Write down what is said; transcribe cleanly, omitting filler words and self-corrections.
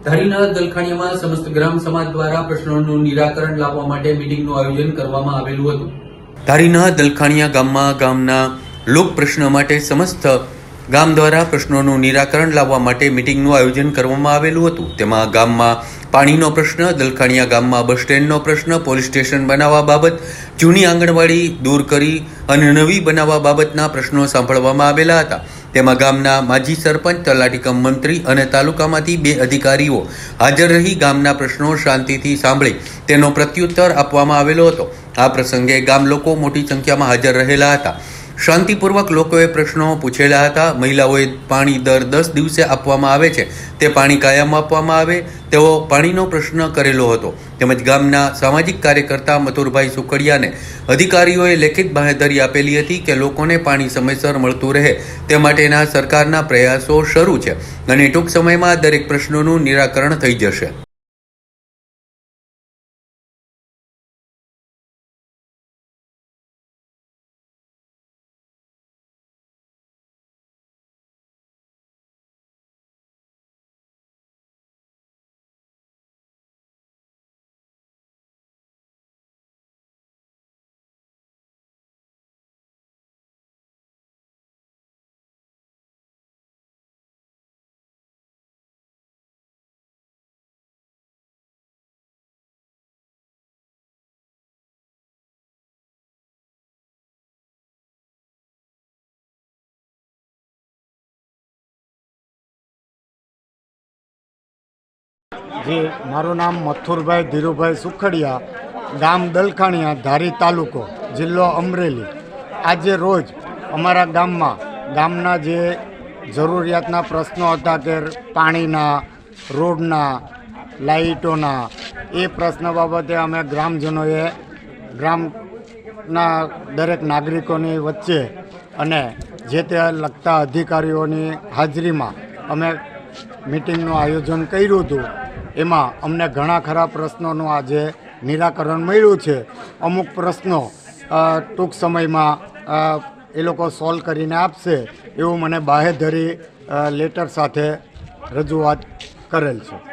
ધારીના દલખાણીયામાં સમસ્ત ગ્રામ સમાજ દ્વારા પ્રશ્નોનું નિરાકરણ લાવવા માટે મીટિંગનું આયોજન કરવામાં આવેલું હતું। ધારીના દલખાણીયા ગામના લોક પ્રશ્ન માટે સમસ્ત ગામ દ્વારા પ્રશ્નોનું નિરાકરણ લાવવા માટે મીટિંગનું આયોજન કરવામાં આવેલું હતું। તેમાં ગામમાં પાણીનો પ્રશ્ન, દલખાણીયા ગામમાં બસ સ્ટેન્ડનો પ્રશ્ન, પોલીસ સ્ટેશન બનાવવા બાબત, જૂની આંગણવાડી દૂર કરી અને નવી બનાવવા બાબતના પ્રશ્નો સાંભળવામાં આવેલા હતા। તેમાં ગામના માજી સરપંચ, તલાટી કમ મંત્રી અને તાલુકામાંથી 2 અધિકારીઓ હાજર રહી ગામના પ્રશ્નો શાંતિથી સાંભળી તેનો પ્રત્યુત્તર આપવામાં આવેલો હતો। આ પ્રસંગે ગામ લોકો મોટી સંખ્યામાં હાજર રહેલા હતા। શાંતિપૂર્વક લોકોએ પ્રશ્નો પૂછેલા હતા। મહિલાઓએ પાણી દર 10 દિવસે આપવામાં આવે છે તે પાણી કાયમ આપવામાં આવે તેવો પાણીનો પ્રશ્ન કરેલો હતો। તેમજ ગામના સામાજિક કાર્યકર્તા મથુરભાઈ સુખડિયાને અધિકારીઓએ લેખિત બાંહેધરી આપેલી હતી કે લોકોને પાણી સમયસર મળતું રહે તે માટેના સરકારના પ્રયાસો શરૂ છે અને ટૂંક સમયમાં દરેક પ્રશ્નોનું નિરાકરણ થઈ જશે। જી, મારું નામ મથુરભાઈ ધીરુભાઈ સુખડિયા, ગામ દલખાણીયા, ધારી તાલુકો, જિલ્લો અમરેલી। આજે રોજ અમારા ગામના જે જરૂરિયાતના પ્રશ્નો હતા કે પાણીના, રોડના, લાઇટોના, એ પ્રશ્ન બાબતે અમે ગ્રામજનોએ ગામના દરેક નાગરિકોની વચ્ચે અને જે તે લગતા અધિકારીઓની હાજરીમાં અમે મિટિંગનું આયોજન કર્યું હતું। એમાં અમને ઘણા ખરા પ્રશ્નોનું આજે નિરાકરણ મળ્યું છે। અમુક પ્રશ્નો ટૂંક સમયમાં એ લોકો સોલ્વ કરીને આપશે એવું મને બાંહેધરી લેટર સાથે રજૂઆત કરેલ છે।